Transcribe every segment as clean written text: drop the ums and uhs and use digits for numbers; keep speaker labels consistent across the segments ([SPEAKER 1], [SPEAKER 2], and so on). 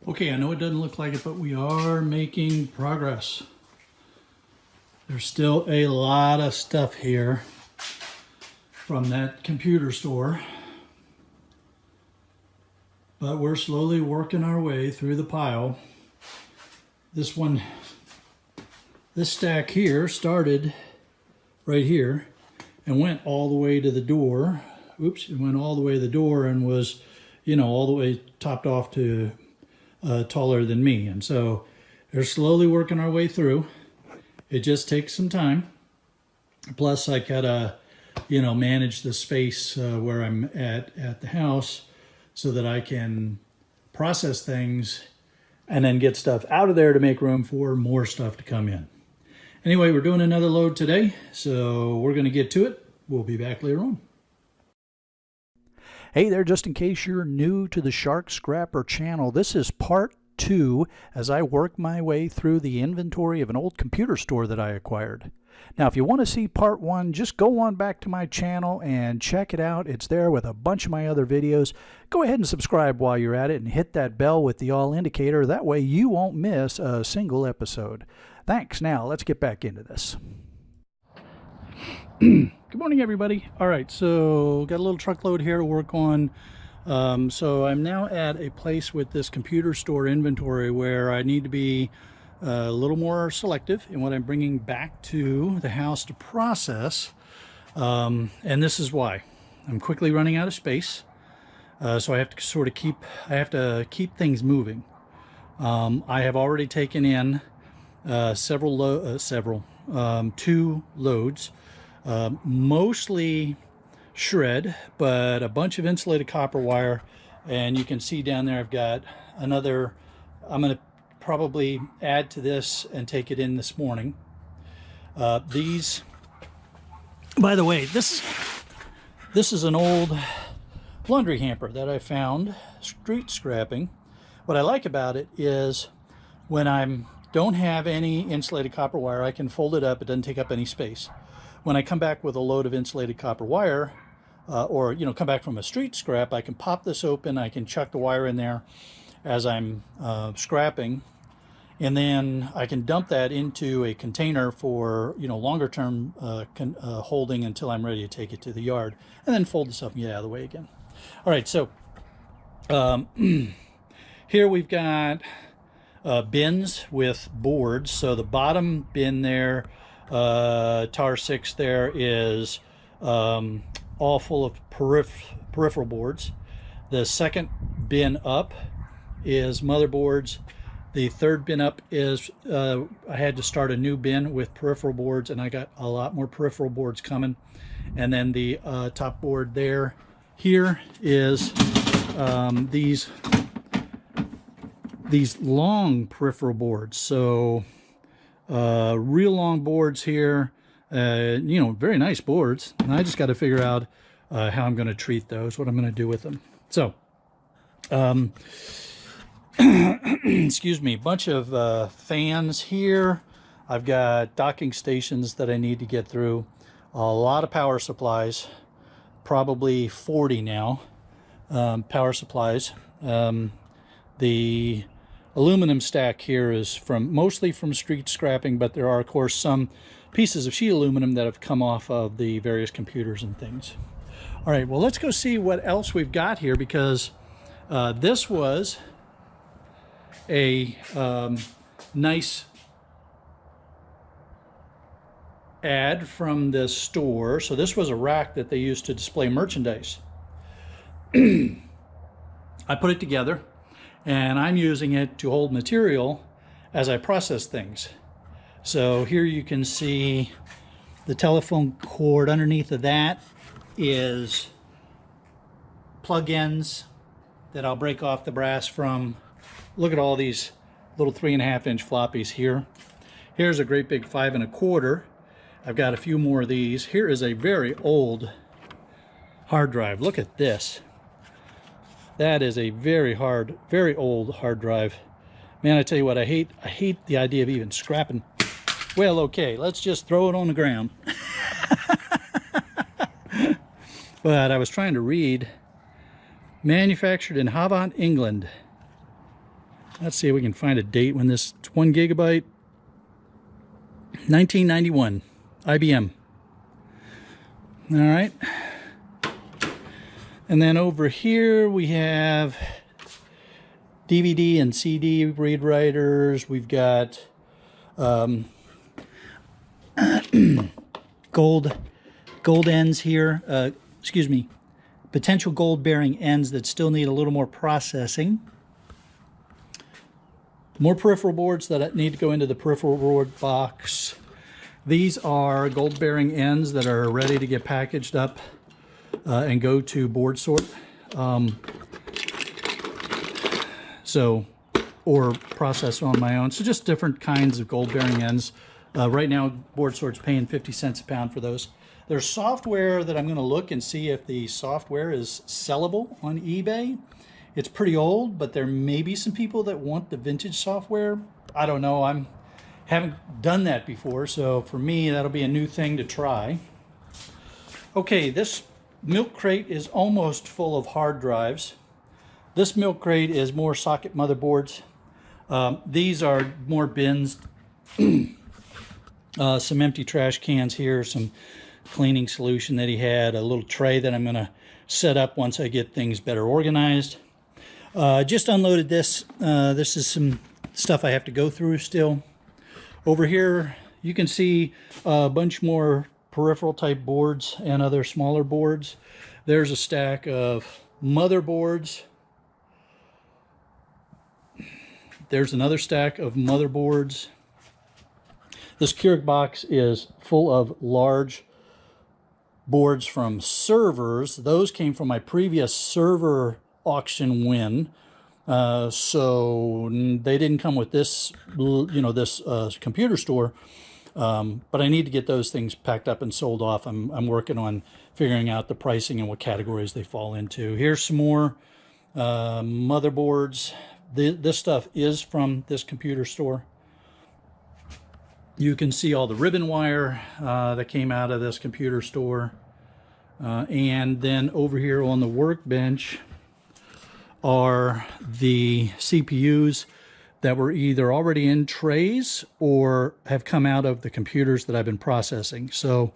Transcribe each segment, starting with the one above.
[SPEAKER 1] Okay, I know it doesn't look like it, but we are making progress. There's still a lot of stuff here from that computer store, but we're slowly working our way through the pile. This stack here started right here and went all the way to the door. Oops, it went all the way to the door and was, all the way topped off to taller than me. And so they're slowly working our way through. It just takes some time. Plus I gotta, manage the space where I'm at the house so that I can process things and then get stuff out of there to make room for more stuff to come in. Anyway, we're doing another load today, so we're gonna get to it. We'll be back later on.
[SPEAKER 2] Hey there, just in case you're new to the Shark Scrapper channel, this is part 2 as I work my way through the inventory of an old computer store that I acquired. Now, if you want to see part 1, just go on back to my channel and check it out. It's there with a bunch of my other videos. Go ahead and subscribe while you're at it and hit that bell with the all indicator. That way you won't miss a single episode. Thanks. Now, let's get back into this. Good morning, everybody. All right, so got a little truckload here to work on. So I'm now at a place with this computer store inventory where I need to be a little more selective in what I'm bringing back to the house to process. And this is why. I'm quickly running out of space. So I have to keep things moving. I have already taken in two loads. Mostly shred, but a bunch of insulated copper wire, and you can see down there I've got another. I'm going to probably add to this and take it in this morning. These, by the way, this is an old laundry hamper that I found street scrapping. What I like about it is when I don't have any insulated copper wire, I can fold it up. It doesn't take up any space. When I come back with a load of insulated copper wire, or come back from a street scrap, I can pop this open, I can chuck the wire in there as I'm scrapping, and then I can dump that into a container for longer term holding until I'm ready to take it to the yard, and then fold this up and get out of the way again. All right, so here we've got bins with boards. So the bottom bin there, tar 6 there, is all full of peripheral boards. The second bin up is motherboards. The third bin up is I had to start a new bin with peripheral boards, and I got a lot more peripheral boards coming. And then the top board there here is these long peripheral boards. So real long boards here, very nice boards. And I just got to figure out how I'm going to treat those, what I'm going to do with them. So, excuse me, bunch of fans here. I've got docking stations that I need to get through. A lot of power supplies, probably 40 now, power supplies. The aluminum stack here is mostly from street scrapping, but there are, of course, some pieces of sheet aluminum that have come off of the various computers and things. All right, well, let's go see what else we've got here, because this was a nice ad from the store. So this was a rack that they used to display merchandise. I put it together, and I'm using it to hold material as I process things. So here you can see the telephone cord. Underneath of that is plug-ins that I'll break off the brass from. Look at all these little 3.5-inch floppies here. Here's a great big 5 1/4. I've got a few more of these. Here is a very old hard drive. Look at this. That is a very old hard drive. Man, I tell you what, I hate the idea of even scrapping. Well, okay, let's just throw it on the ground. But I was trying to read, manufactured in Havant, England. Let's see if we can find a date when this, it's 1 gigabyte. 1991, IBM. All right. And then over here we have DVD and CD read writers. We've got gold ends here. Excuse me, potential gold bearing ends that still need a little more processing. More peripheral boards that need to go into the peripheral board box. These are gold bearing ends that are ready to get packaged up and go to board sort. Or process on my own. So just different kinds of gold bearing ends. Right now, board sort's paying 50 cents a pound for those. There's software that I'm going to look and see if the software is sellable on eBay. It's pretty old, but there may be some people that want the vintage software. I don't know. Haven't done that before, so for me, that'll be a new thing to try. Okay, this milk crate is almost full of hard drives. This milk crate is more socket motherboards. These are more bins. Some empty trash cans here, some cleaning solution that he had, a little tray that I'm going to set up once I get things better organized. Just unloaded this. This is some stuff I have to go through still. Over here, you can see a bunch more peripheral type boards and other smaller boards. There's a stack of motherboards. There's another stack of motherboards. This Keurig box is full of large boards from servers. Those came from my previous server auction win. So they didn't come with this, this computer store. But I need to get those things packed up and sold off. I'm working on figuring out the pricing and what categories they fall into. Here's some more motherboards. This stuff is from this computer store. You can see all the ribbon wire that came out of this computer store. And then over here on the workbench are the CPUs that were either already in trays or have come out of the computers that I've been processing. So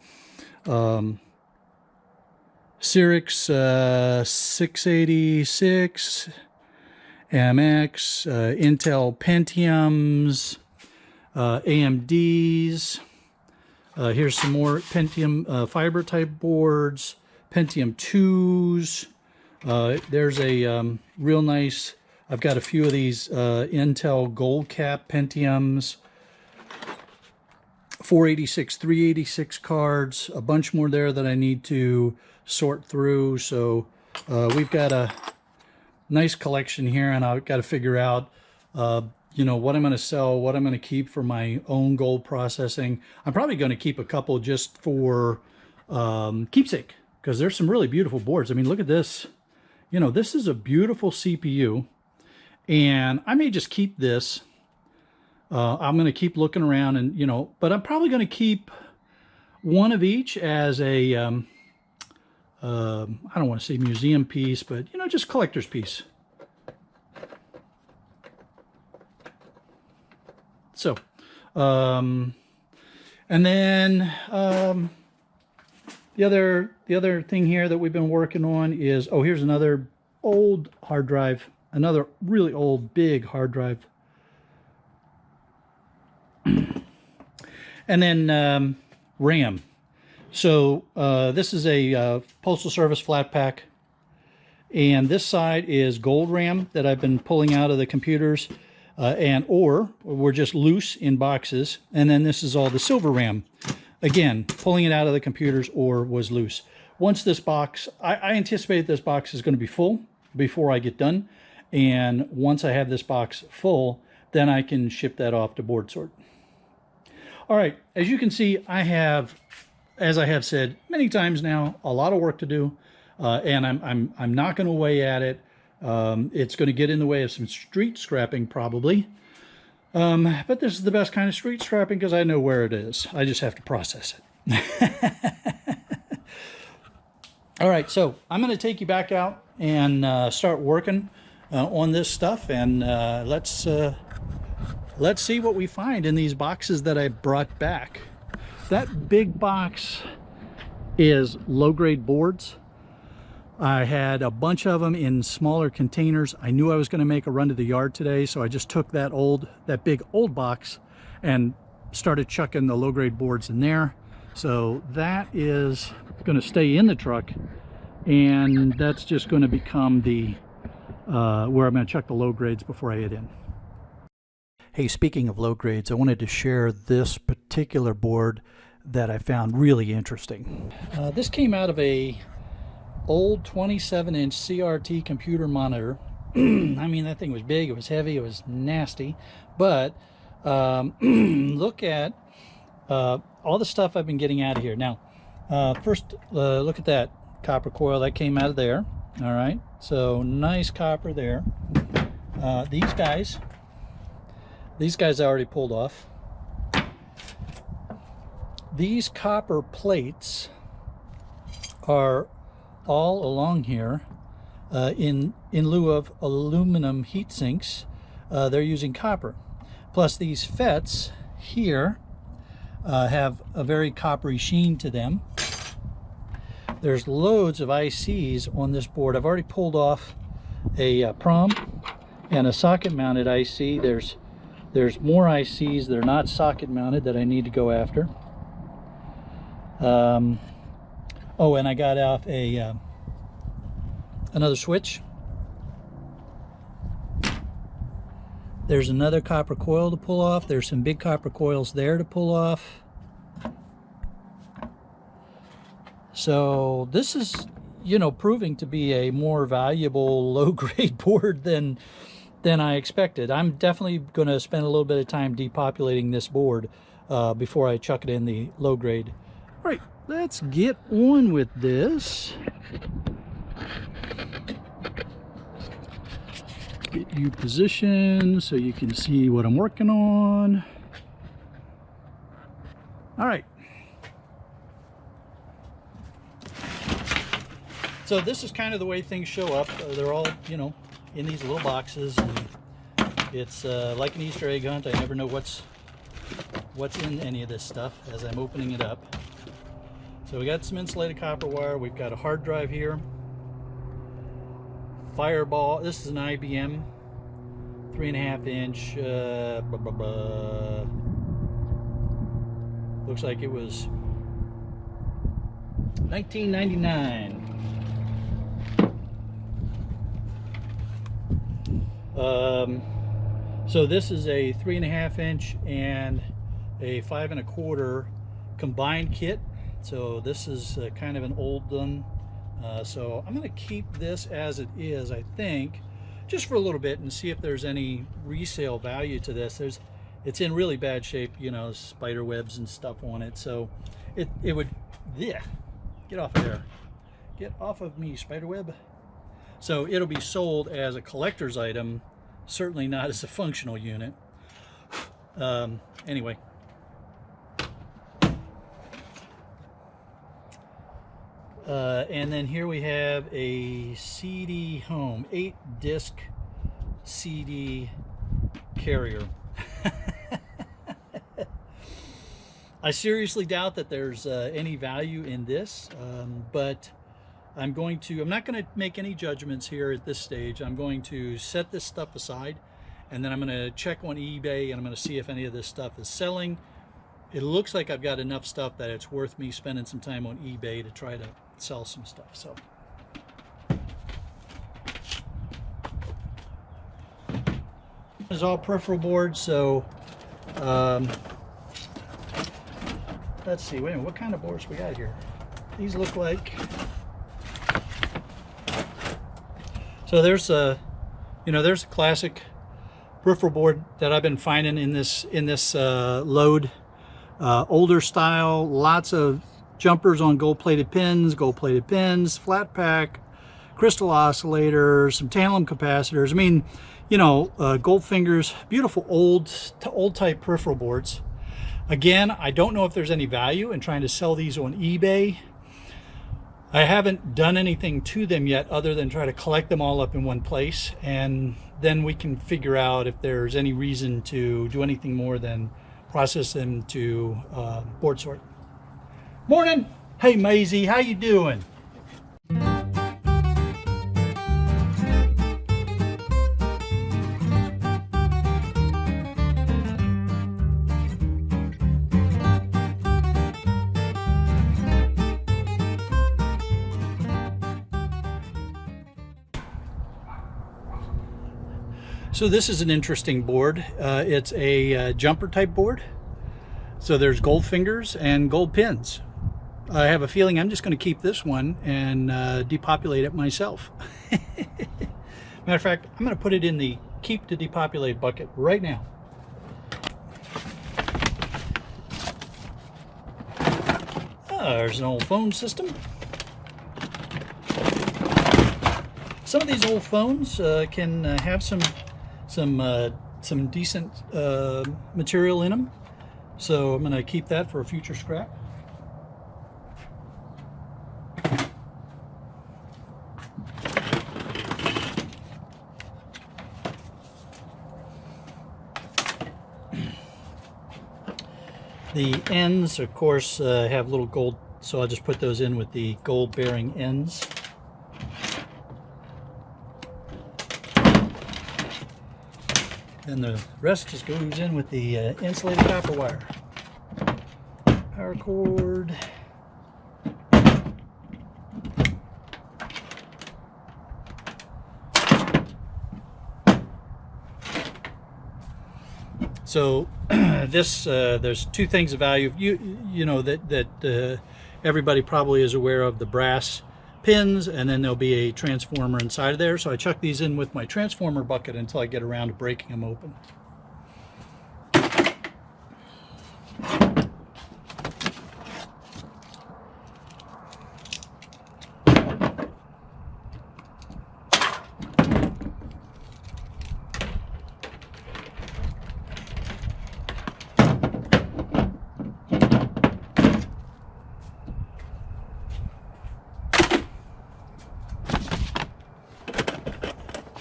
[SPEAKER 2] Cyrix 686, MX, Intel Pentiums, AMDs. Here's some more Pentium fiber type boards, Pentium 2s. There's a real nice, I've got a few of these Intel Gold Cap Pentiums, 486, 386 cards, a bunch more there that I need to sort through. So we've got a nice collection here, and I've got to figure out what I'm going to sell, what I'm going to keep for my own gold processing. I'm probably going to keep a couple just for keepsake, because there's some really beautiful boards. I mean, look at this. This is a beautiful CPU, and I may just keep this. I'm going to keep looking around, and but I'm probably going to keep one of each as a I don't want to say museum piece, but just collector's piece. So, and then the other thing here that we've been working on is, here's another old hard drive, another really old big hard drive. And then RAM. So this is a Postal Service flat pack, and this side is gold RAM that I've been pulling out of the computers, or we're just loose in boxes. And then this is all the silver RAM. Again, pulling it out of the computers or was loose. Once this box, I anticipate this box is going to be full before I get done. And once I have this box full, then I can ship that off to board sort. All right, as you can see, I have, as I have said many times now, a lot of work to do, and I'm knocking away at it. It's going to get in the way of some street scrapping probably, but this is the best kind of street scrapping because I know where it is. I just have to process it. All right, so I'm going to take you back out and start working. on this stuff, and let's see what we find in these boxes that I brought back. That big box is low-grade boards. I had a bunch of them in smaller containers. I knew I was going to make a run to the yard today, so I just took that big old box and started chucking the low-grade boards in there. So that is going to stay in the truck, and that's just going to become the where I'm going to chuck the low grades before I head in. Hey, speaking of low grades, I wanted to share this particular board that I found really interesting. This came out of a old 27-inch CRT computer monitor. I mean, that thing was big, it was heavy, it was nasty, but look at all the stuff I've been getting out of here. Now, first, look at that copper coil that came out of there. All right, so nice copper there. These guys I already pulled off. These copper plates are all along here in lieu of aluminum heat sinks. They're using copper. Plus these FETs here have a very coppery sheen to them. There's loads of ICs on this board. I've already pulled off a prom and a socket mounted IC. There's more ICs that are not socket mounted that I need to go after. Oh, and I got off a another switch. There's another copper coil to pull off. There's some big copper coils there to pull off. So this is, you know, proving to be a more valuable low-grade board than I expected. I'm definitely going to spend a little bit of time depopulating this board before I chuck it in the low-grade. All right, let's get on with this. Get you positioned so you can see what I'm working on. All right. So this is kind of the way things show up. They're all, you know, in these little boxes, and it's like an Easter egg hunt. I never know what's in any of this stuff as I'm opening it up. So we got some insulated copper wire. We've got a hard drive here. Fireball. This is an IBM 3.5 inch. Looks like it was 1999. So this is a 3.5 inch and a 5 1/4 combined kit. So this is kind of an old one. So I'm going to keep this as it is, I think, just for a little bit and see if there's any resale value to this. It's in really bad shape, you know, spider webs and stuff on it. So it would, yeah, get off of there. Get off of me, spider web. So it'll be sold as a collector's item, certainly not as a functional unit. Anyway. And then here we have a CD home, 8-disc CD carrier. I seriously doubt that there's any value in this, but I'm not going to make any judgments here at this stage. I'm going to set this stuff aside, and then I'm going to check on eBay, and I'm going to see if any of this stuff is selling. It looks like I've got enough stuff that it's worth me spending some time on eBay to try to sell some stuff. So this is all peripheral boards. So let's see, wait a minute, what kind of boards we got here? These look like, so there's a, you know, there's a classic peripheral board that I've been finding in this load, older style, lots of jumpers on gold-plated pins, flat pack, crystal oscillators, some tantalum capacitors. I mean, you know, gold fingers, beautiful old type peripheral boards. Again, I don't know if there's any value in trying to sell these on eBay. I haven't done anything to them yet other than try to collect them all up in one place, and then we can figure out if there's any reason to do anything more than process them to board sort. Morning! Hey Maisie, how you doing? So this is an interesting board. It's a jumper type board. So there's gold fingers and gold pins. I have a feeling I'm just going to keep this one and depopulate it myself. Matter of fact, I'm going to put it in the keep to depopulate bucket right now. There's an old phone system. Some of these old phones can have some decent material in them, so I'm going to keep that for a future scrap. The ends, of course, have little gold, so I'll just put those in with the gold bearing ends. And the rest just goes in with the insulated copper wire. Power cord. So this there's two things of value. You know that everybody probably is aware of, the brass pins, and then there'll be a transformer inside of there. So I chuck these in with my transformer bucket until I get around to breaking them open.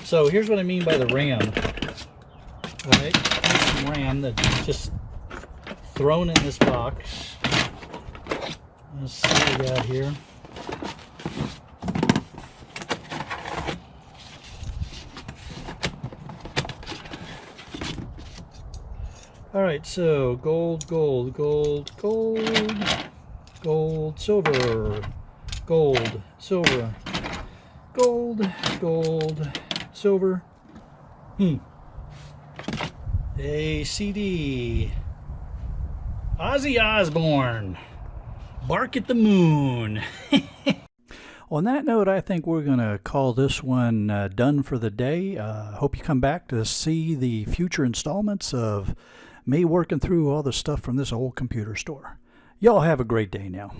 [SPEAKER 2] So here's what I mean by the RAM. All right, here's some RAM that's just thrown in this box. Let's see what we got here. All right, so gold, gold, gold, gold, gold, silver, gold, silver, gold, gold, silver. A CD. Ozzy Osbourne. Bark at the Moon. On that note, I think we're going to call this one done for the day. Hope you come back to see the future installments of me working through all the stuff from this old computer store. Y'all have a great day now.